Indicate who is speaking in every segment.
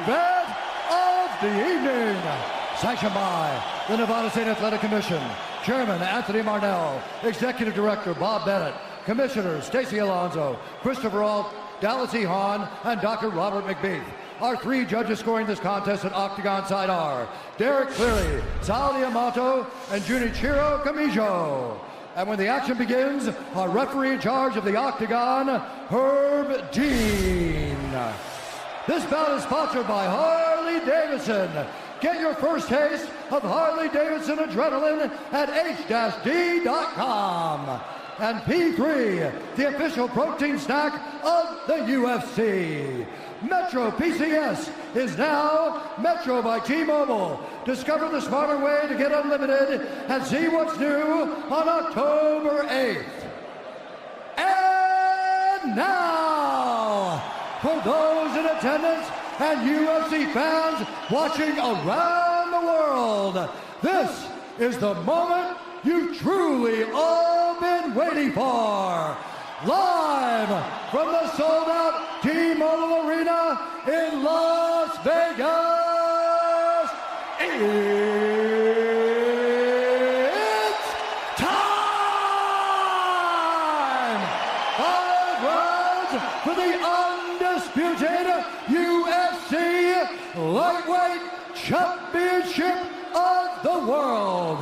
Speaker 1: event of the evening. Sanctioned by the Nevada State Athletic Commission, Chairman Anthony Marnell, Executive Director Bob Bennett, Commissioners Stacey Alonso, Christopher Alt, Dallas E. Hahn, and Dr. Robert McBeath. Our three judges scoring this contest at Octagon side are Derek Cleary, Sal Diamato, and Junichiro Kamijo. And when the action begins, our referee in charge of the Octagon, Herb Dean. This bout is sponsored by Harley-Davidson. Get your first taste of Harley-Davidson adrenaline at h-d.com. And P3, the official protein snack of the UFC. Metro PCS is now Metro by T-Mobile. Discover the smarter way to get unlimited and see what's new on October 8th. And now, for those in attendance and UFC fans watching around the world, this is the moment you've truly all been waiting for. Live from the sold-out T-Mobile Arena in Las Vegas, it's time! 5 rounds for the undisputed UFC Lightweight Championship of the World.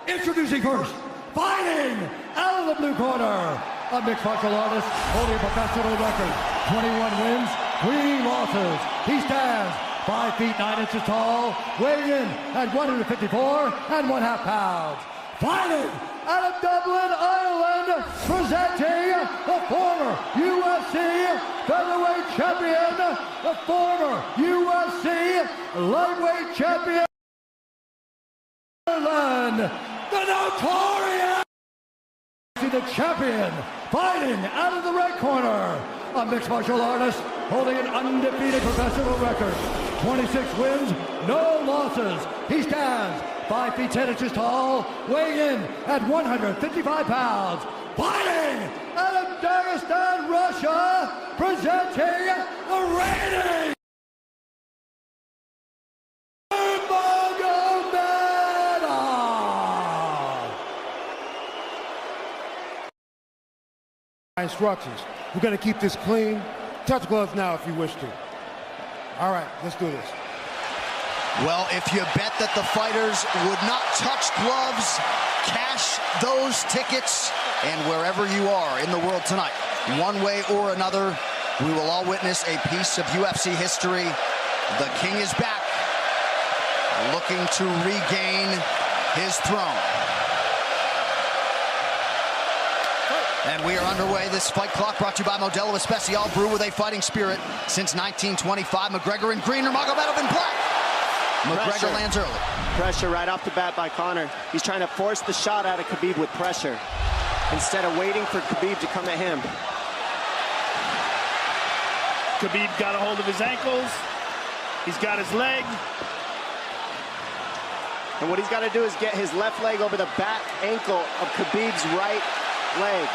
Speaker 1: Introducing first, fighting out of the blue corner, a mixed martial artist holding a professional record, 21 wins, 3 losses. He stands 5 feet 9 inches tall, weighing in at 154.5 pounds. Fighting out of Dublin, Ireland, presenting the former UFC featherweight champion, the former UFC lightweight champion, Ireland, the notorious, the champion, fighting out of the red corner, a mixed martial artist holding an undefeated professional record, 26 wins, no losses. He stands 5 feet 10 inches tall, weighing in at 155 pounds. Fighting out of Dagestan, Russia, presenting the reigning
Speaker 2: instructions. We're going to keep this clean. Touch gloves now if you wish to. All right, let's do this.
Speaker 3: Well, if you bet that the fighters would not touch gloves, cash those tickets, and wherever you are in the world tonight, one way or another, we will all witness a piece of UFC history. The King is back, looking to regain his throne. And we are underway. This fight clock brought to you by Modelo Especial, brew with a fighting spirit since 1925. McGregor in green, Nurmagomedov in black. McGregor lands early.
Speaker 4: Pressure right off the bat by Conor. He's trying to force the shot out of Xabib with pressure instead of waiting for Xabib to come at him.
Speaker 5: Xabib got a hold of his ankles. He's got his leg.
Speaker 4: And what he's got to do is get his left leg over the back ankle of Khabib's right leg.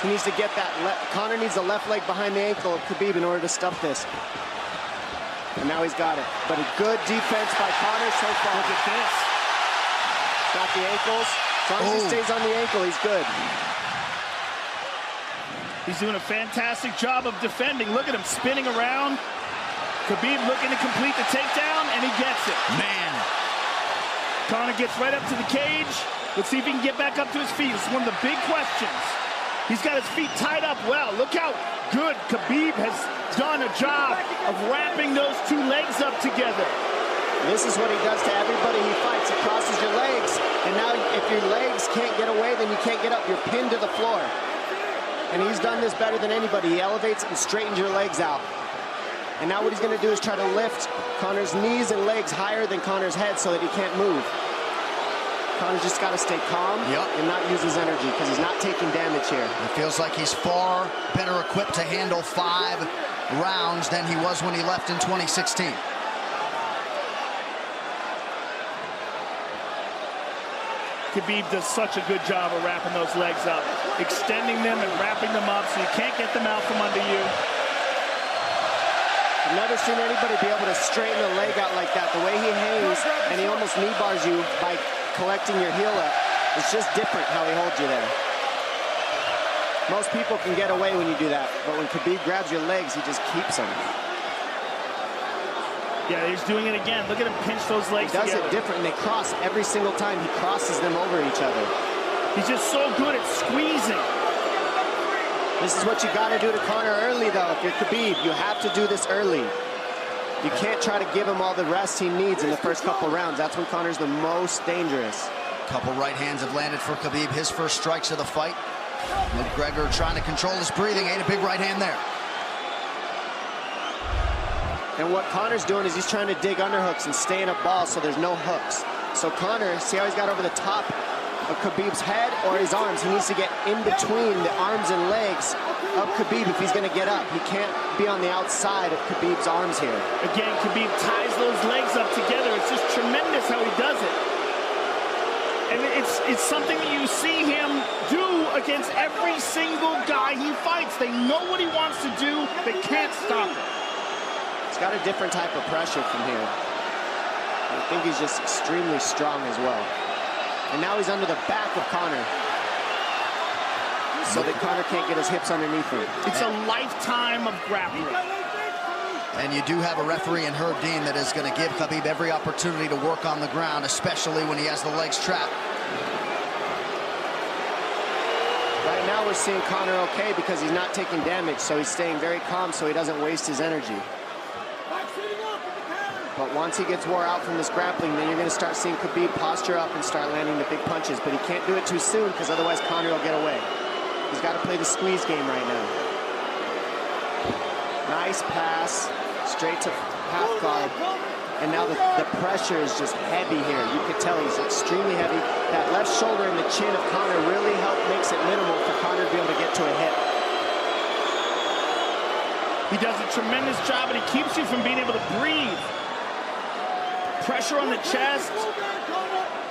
Speaker 4: He needs to get that. Conor needs the left leg behind the ankle of Xabib in order to stuff this. And now he's got it. But a good defense by Conor so far. Look at this. Got the ankles. As long as he stays on the ankle, he's good.
Speaker 5: He's doing a fantastic job of defending. Look at him spinning around. Xabib looking to complete the takedown, and he gets it.
Speaker 3: Man.
Speaker 5: Conor gets right up to the cage. Let's see if he can get back up to his feet. It's one of the big questions. He's got his feet tied up well. Look how good Xabib has done a job of wrapping those two legs up together.
Speaker 4: This is what he does to everybody he fights. He crosses your legs, and now if your legs can't get away, then you can't get up. You're pinned to the floor. And he's done this better than anybody. He elevates and straightens your legs out. And now what he's going to do is try to lift Conor's knees and legs higher than Conor's head so that he can't move. Conor's just got to stay calm and not use his energy because he's not taking damage here.
Speaker 3: It feels like he's far better equipped to handle 5 rounds than he was when he left in 2016.
Speaker 5: Khabib does such a good job of wrapping those legs up, extending them and wrapping them up so you can't get them out from under you.
Speaker 4: I've never seen anybody be able to straighten the leg out like that. The way he hangs, and he almost knee bars you by collecting your heel up. It's just different how he holds you there. Most people can get away when you do that, but when Khabib grabs your legs, he just keeps them.
Speaker 5: Yeah, he's doing it again. Look at him pinch those legs together.
Speaker 4: He does it different, and they cross every single time. He crosses them over each other.
Speaker 5: He's just so good at squeezing.
Speaker 4: This is what you got to do to Konor early, though. If you're Khabib, you have to do this early. You can't try to give him all the rest he needs in the first couple rounds. That's when Konor's the most dangerous.
Speaker 3: Couple right hands have landed for Khabib. His first strikes of the fight. McGregor trying to control his breathing. Ate a big right hand there.
Speaker 4: And what Konor's doing is he's trying to dig underhooks and stay in a ball so there's no hooks. So Konor, see how he's got over the top of Khabib's head or his arms? He needs to get in between the arms and legs of Khabib if he's going to get up. He can't be on the outside of Khabib's arms here.
Speaker 5: Again, Khabib ties those legs up together. It's just tremendous how he does it. And it's something that you see him do against every single guy he fights. They know what he wants to do. They can't stop it.
Speaker 4: He's got a different type of pressure from here. I think he's just extremely strong as well. And now he's under the back of Konor, so that Konor can't get his hips underneath him.
Speaker 5: It's a lifetime of grappling.
Speaker 3: And you do have a referee in Herb Dean that is going to give Khabib every opportunity to work on the ground, especially when he has the legs trapped.
Speaker 4: Right now we're seeing Konor okay because he's not taking damage, so he's staying very calm so he doesn't waste his energy. But once he gets wore out from this grappling, then you're going to start seeing Khabib posture up and start landing the big punches. But he can't do it too soon because otherwise Konor will get away. He's got to play the squeeze game right now. Nice pass, straight to half guard. And now the pressure is just heavy here. You can tell he's extremely heavy. That left shoulder and the chin of Konor really makes it minimal for Konor to be able to get to a hit.
Speaker 5: He does a tremendous job, and he keeps you from being able to breathe. Pressure on the chest,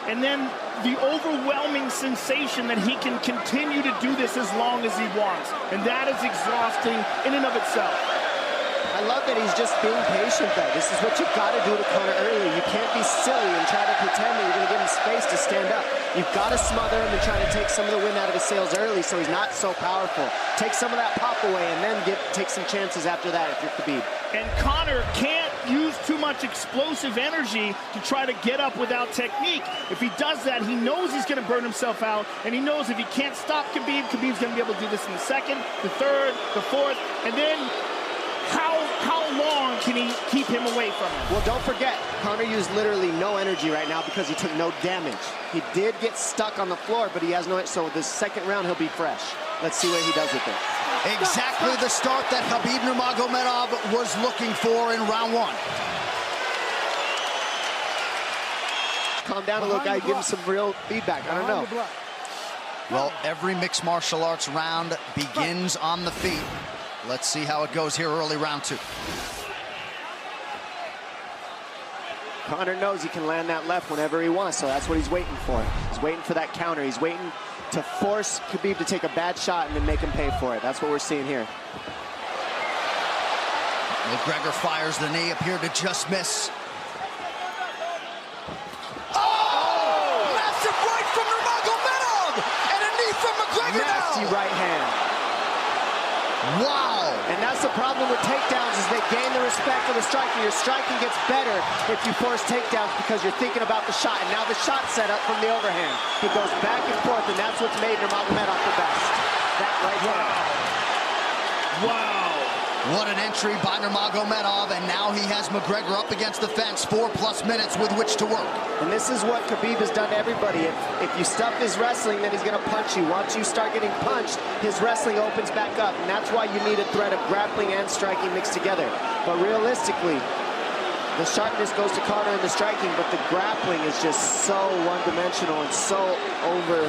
Speaker 5: and then the overwhelming sensation that he can continue to do this as long as he wants. And that is exhausting in and of itself.
Speaker 4: I love that he's just being patient, though. This is what you've got to do to Konor early. You can't be silly and try to pretend that you're going to give him space to stand up. You've got to smother him and try to take some of the wind out of his sails early so he's not so powerful. Take some of that pop away and then take some chances after that if you're Khabib.
Speaker 5: And Konor can't use too much explosive energy to try to get up without technique. If he does that, he knows he's going to burn himself out, and he knows if he can't stop Khabib, Khabib's going to be able to do this in the second, the third, the fourth, and then how long can he keep him away from him?
Speaker 4: Well, don't forget, Konor used literally no energy right now because he took no damage. He did get stuck on the floor, but he has no, so this second round he'll be fresh. Let's see what he does with it.
Speaker 3: Exactly the start that Khabib Nurmagomedov was looking for in round one.
Speaker 4: Calm down a little guy, give him some real feedback. I don't know.
Speaker 3: Well, every mixed martial arts round begins on the feet. Let's see how it goes here early round two.
Speaker 4: Konor knows he can land that left whenever he wants, so that's what he's waiting for. He's waiting for that counter. He's waiting to force Khabib to take a bad shot and then make him pay for it. That's what we're seeing here.
Speaker 3: McGregor fires the knee, appeared to just miss. Oh! Massive right from Nurmagomedov! And a knee from McGregor now!
Speaker 4: Nasty right hand.
Speaker 3: Wow!
Speaker 4: And that's the problem with takedowns is they gain the respect of the striker. Your striking gets better if you force takedowns because you're thinking about the shot. And now the shot set up from the overhand. He goes back and forth, and that's what's made Nurmagomedov the best. That right hand.
Speaker 5: Wow.
Speaker 3: What an entry by Nurmagomedov, and now he has McGregor up against the fence, 4+ minutes with which to work.
Speaker 4: And this is what Khabib has done to everybody. If you stuff his wrestling, then he's going to punch you. Once you start getting punched, his wrestling opens back up, and that's why you need a threat of grappling and striking mixed together. But realistically, the sharpness goes to Konor in the striking, but the grappling is just so one-dimensional and so over.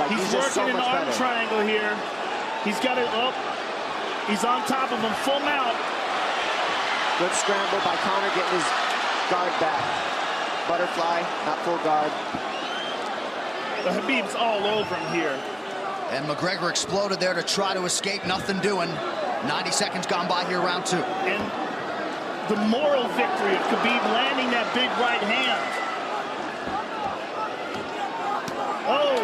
Speaker 4: Like he's just so
Speaker 5: working
Speaker 4: much
Speaker 5: an arm
Speaker 4: better.
Speaker 5: triangle here. He's got it up. He's on top of him, full mount.
Speaker 4: Good scramble by Konor, getting his guard back. Butterfly, not full guard.
Speaker 5: The Khabib's all over him here.
Speaker 3: And McGregor exploded there to try to escape, nothing doing. 90 seconds gone by here, round two.
Speaker 5: And the moral victory of Khabib landing that big right hand. Oh,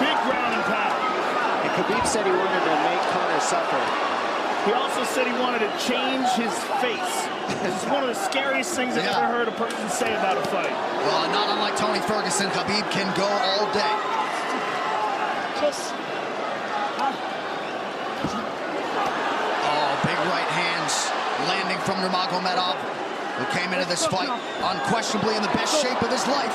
Speaker 5: big ground and pound.
Speaker 4: And Khabib said he wanted to make Conor suffer.
Speaker 5: He also said he wanted to change his face. This is one of the scariest things I've ever heard a person say about a fight.
Speaker 3: Well, not unlike Tony Ferguson, Khabib can go all day. Oh, big right hands landing from Nurmagomedov, who came into this fight unquestionably in the best shape of his life.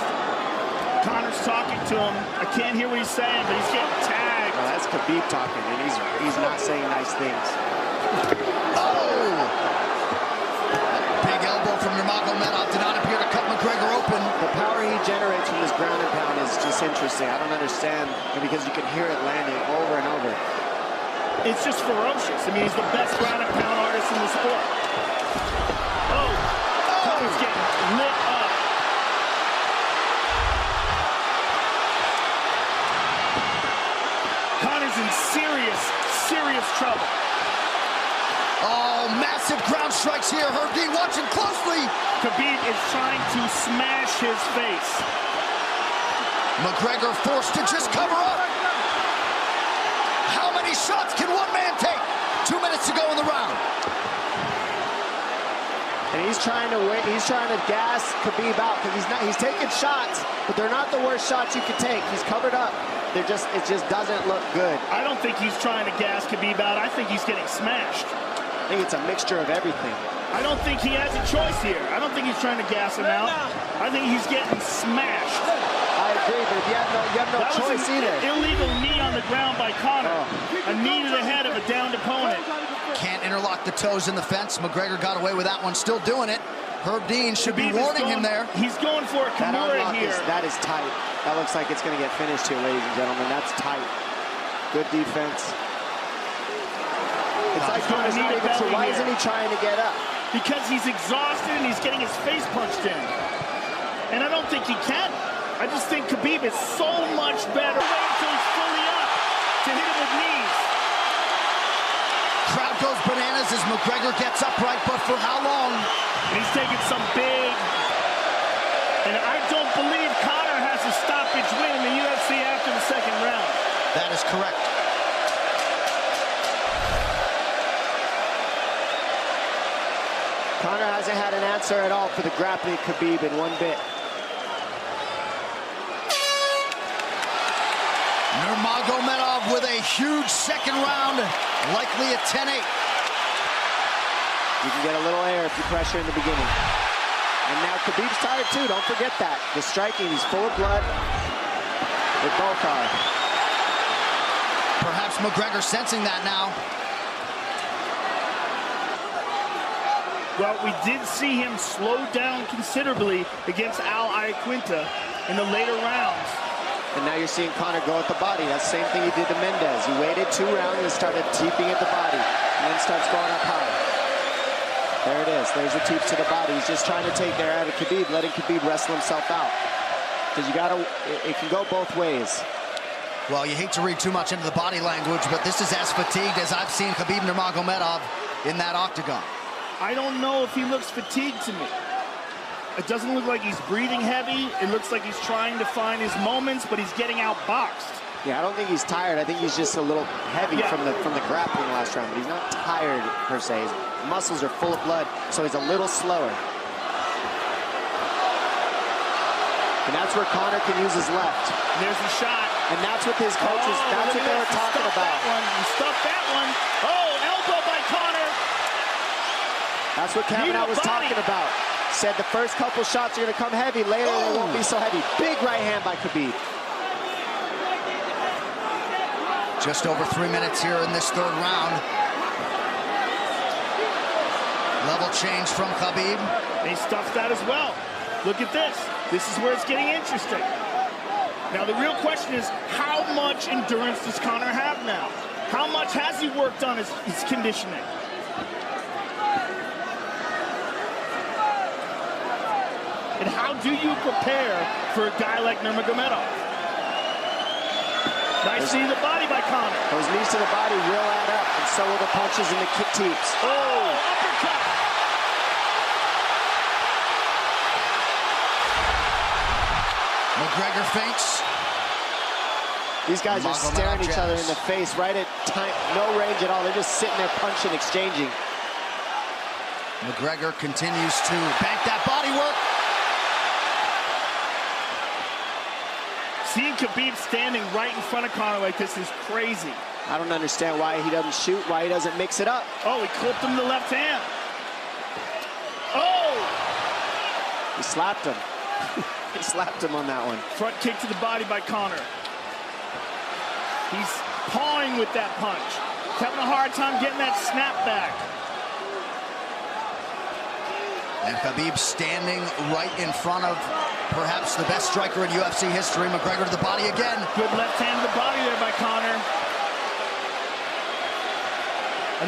Speaker 5: Conor's talking to him. I can't hear what he's saying, but he's getting tagged.
Speaker 4: Well, that's Khabib talking, and he's not saying nice things.
Speaker 3: Oh! Big elbow from Nurmagomedov did not appear to cut McGregor open.
Speaker 4: The power he generates from this ground and pound is just interesting. I don't understand, because you can hear it landing over and over.
Speaker 5: It's just ferocious. I mean, he's the best ground and pound artist in the sport. Oh! Conor's getting lit up. Conor's in serious trouble.
Speaker 3: Oh, massive ground strikes here. Herb Dean watching closely.
Speaker 5: Khabib is trying to smash his face.
Speaker 3: McGregor forced to just cover up. How many shots can one man take? 2 minutes to go in the round.
Speaker 4: And he's trying to gas Khabib out, because he's taking shots, but they're not the worst shots you could take. He's covered up. It just doesn't look good.
Speaker 5: I don't think he's trying to gas Khabib out. I think he's getting smashed.
Speaker 4: I think it's a mixture of everything.
Speaker 5: I don't think he has a choice here. I don't think he's trying to gas him out. I think he's getting smashed.
Speaker 4: I agree, but you have no choice either.
Speaker 5: Illegal knee on the ground by Conor. A knee to the head of a downed opponent.
Speaker 3: Can't interlock the toes in the fence. McGregor got away with that one, still doing it. Herb Dean should be warning him there.
Speaker 5: He's going for a Kimura here.
Speaker 4: That is tight. That looks like it's going to get finished here, ladies and gentlemen. That's tight. Good defense. It's like Conor's not even sure. Why isn't he trying to get up?
Speaker 5: Because he's exhausted and he's getting his face punched in. And I don't think he can. I just think Khabib is so much better. Wait until he's fully up to hit him with knees.
Speaker 3: Crowd goes bananas as McGregor gets upright, but for how long?
Speaker 5: And he's taking some big... And I don't believe Conor has a stoppage win in the UFC after the second round.
Speaker 3: That is correct.
Speaker 4: Conor hasn't had an answer at all for the grappling Khabib in one bit.
Speaker 3: Nurmagomedov with a huge second round, likely a 10-8.
Speaker 4: You can get a little air if you pressure in the beginning. And now Khabib's tired too, don't forget that. The striking, he's full of blood. They both are.
Speaker 3: Perhaps McGregor sensing that now.
Speaker 5: Well, we did see him slow down considerably against Al Iaquinta in the later rounds.
Speaker 4: And now you're seeing Conor go at the body. That's the same thing he did to Mendez. He waited 2 rounds and started teeping at the body, and then starts going up high. There it is. There's the teeps to the body. He's just trying to take air out of Khabib, letting Khabib wrestle himself out. Because you gotta, it can go both ways.
Speaker 3: Well, you hate to read too much into the body language, but this is as fatigued as I've seen Khabib Nurmagomedov in that octagon.
Speaker 5: I don't know if he looks fatigued to me. It doesn't look like he's breathing heavy. It looks like he's trying to find his moments, but he's getting outboxed.
Speaker 4: Yeah, I don't think he's tired. I think he's just a little heavy from the grappling last round, but he's not tired per se. His muscles are full of blood, so he's a little slower. And that's where Conor can use his left.
Speaker 5: There's the shot.
Speaker 4: And that's what his coaches, that's what they were talking about.
Speaker 5: He stuffed that one. Oh, elbow by Conor.
Speaker 4: That's what Kavanaugh was talking about. Said the first couple shots are going to come heavy. Later, they won't be so heavy. Big right hand by Khabib.
Speaker 3: Just over 3 minutes here in this third round. Level change from Xabib.
Speaker 5: They stuffed that as well. Look at this. This is where it's getting interesting. Now, the real question is, how much endurance does Conor have now? How much has he worked on his conditioning? And how do you prepare for a guy like Nurmagomedov? Nice knee to the body by Conor.
Speaker 4: Those knees to the body will add up, and so will the punches and the kick teeps.
Speaker 5: Oh, uppercut.
Speaker 3: McGregor feints.
Speaker 4: These guys are staring each other in the face, right at time, no range at all. They're just sitting there punching, exchanging.
Speaker 3: McGregor continues to bank that body work.
Speaker 5: Seeing Xabib standing right in front of Konor like this is crazy.
Speaker 4: I don't understand why he doesn't shoot, why he doesn't mix it up.
Speaker 5: Oh, he clipped him the left hand. Oh!
Speaker 4: He slapped him. He slapped him on that one.
Speaker 5: Front kick to the body by Konor. He's pawing with that punch. He's having a hard time getting that snap back.
Speaker 3: And Xabib standing right in front of perhaps the best striker in UFC history. McGregor to the body again.
Speaker 5: Good left hand to the body there by Konor.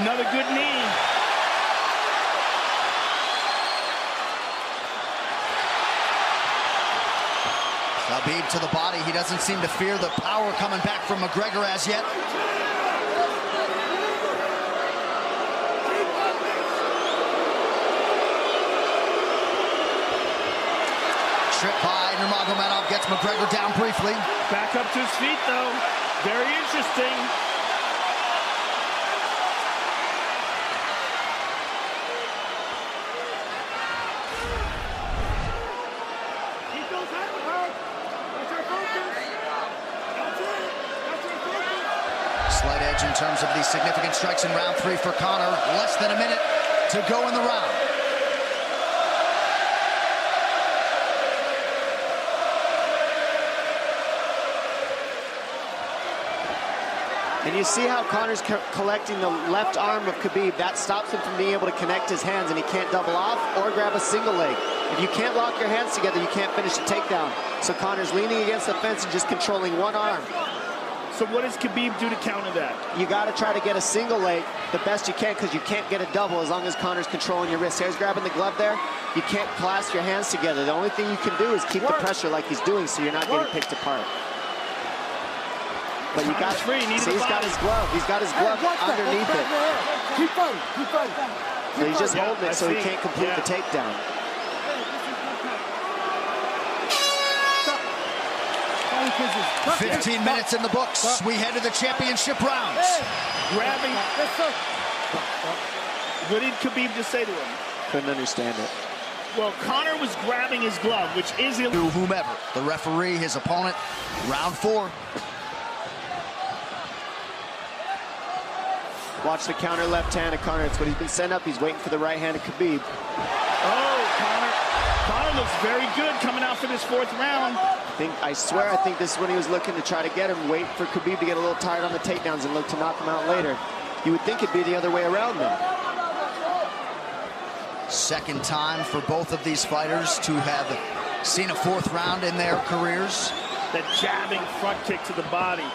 Speaker 5: Another good knee.
Speaker 3: Xabib to the body. He doesn't seem to fear the power coming back from McGregor as yet. Trip by Nurmagomedov gets McGregor down briefly.
Speaker 5: Back up to his feet, though. Very interesting.
Speaker 3: Slight edge in terms of these significant strikes in round 3 for Konor. Less than a minute to go in the round.
Speaker 4: And you see how Conor's collecting the left arm of Xabib. That stops him from being able to connect his hands, and he can't double off or grab a single leg. If you can't lock your hands together, you can't finish a takedown. So Conor's leaning against the fence and just controlling one arm.
Speaker 5: So what does Xabib do to counter that?
Speaker 4: You got to try to get a single leg the best you can, because you can't get a double as long as Conor's controlling your wrist. Here's grabbing the glove there. You can't clasp your hands together. The only thing you can do is keep the pressure like he's doing, so you're not getting picked apart. But you got
Speaker 5: free.
Speaker 4: See, he's got his glove. He's got his glove underneath it.
Speaker 2: Keep fighting. Keep fighting.
Speaker 4: So he's just holding it so he can't complete the takedown.
Speaker 2: Stop.
Speaker 3: 15 minutes in the books. We head to the championship rounds.
Speaker 5: Grabbing. What did Xabib just say to him?
Speaker 4: Couldn't understand it.
Speaker 5: Well, Konor was grabbing his glove, which is illegal.
Speaker 3: To whomever, the referee, his opponent, round 4.
Speaker 4: Watch the counter left hand of Konor. It's what he's been sent up. He's waiting for the right hand of Xabib.
Speaker 5: Oh, Konor looks very good coming out for this 4th round.
Speaker 4: I swear, I think this is when he was looking to try to get him, wait for Xabib to get a little tired on the takedowns and look to knock him out later. You would think it'd be the other way around, though.
Speaker 3: Second time for both of these fighters to have seen a 4th round in their careers.
Speaker 5: That jabbing front kick to the body.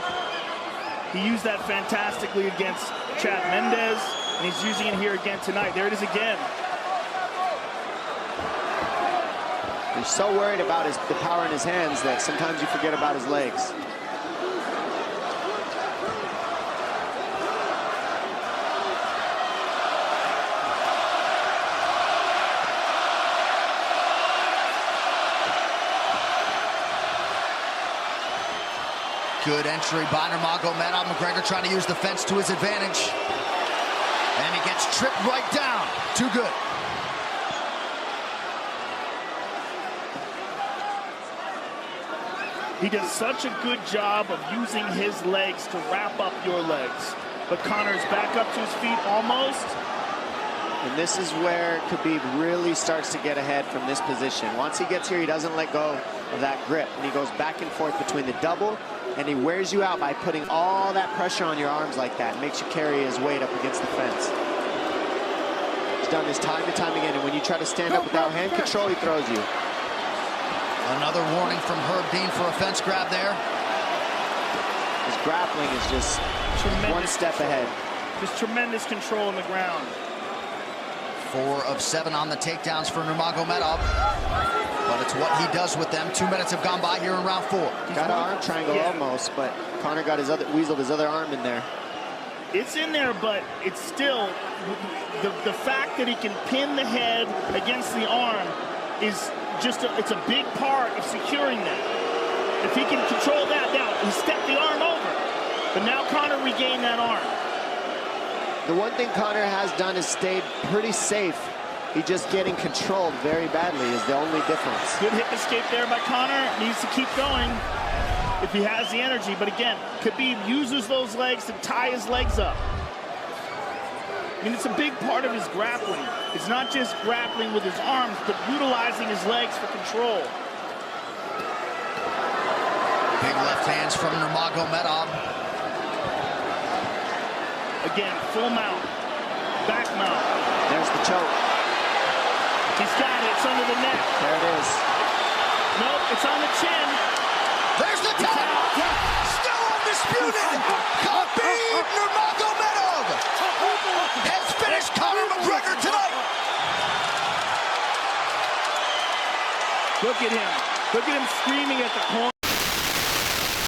Speaker 5: He used that fantastically against Chad Mendes, and he's using it here again tonight. There it is again.
Speaker 4: He's so worried about the power in his hands that sometimes you forget about his legs.
Speaker 3: Good entry by Nurmagomedov. McGregor trying to use the fence to his advantage. And he gets tripped right down. Too good.
Speaker 5: He does such a good job of using his legs to wrap up your legs. But Konor's back up to his feet almost.
Speaker 4: And this is where Xabib really starts to get ahead from this position. Once he gets here, he doesn't let go of that grip. And he goes back and forth between the double, and he wears you out by putting all that pressure on your arms like that. It makes you carry his weight up against the fence. He's done this time and time again, and when you try to stand up without hand control, he throws you.
Speaker 3: Another warning from Herb Dean for a fence grab there.
Speaker 4: His grappling is just one step ahead.
Speaker 5: Just tremendous control on the ground.
Speaker 3: 4 of 7 on the takedowns for Nurmagomedov. But it's what he does with them. 2 minutes have gone by here in round 4.
Speaker 4: Got an arm triangle almost, but Konor got weaseled his other arm in there.
Speaker 5: It's in there, but it's still the fact that he can pin the head against the arm is just it's a big part of securing that. If he can control that, now he stepped the arm over. But now Konor regained that arm.
Speaker 4: The one thing Konor has done is stayed pretty safe. He's just getting controlled very badly is the only difference.
Speaker 5: Good hip escape there by Konor. Needs to keep going if he has the energy. But again, Khabib uses those legs to tie his legs up. I mean, it's a big part of his grappling. It's not just grappling with his arms, but utilizing his legs for control.
Speaker 3: Big left hands from Nurmagomedov.
Speaker 5: Again, full mount, back mount.
Speaker 4: There's the choke.
Speaker 5: He's got it, it's under the neck.
Speaker 4: There it is.
Speaker 5: Nope, it's on the chin.
Speaker 3: There's the tap. Still undisputed. Khabib Nurmagomedov has finished Conor McGregor tonight.
Speaker 5: Look at him. Look at him screaming at the corner.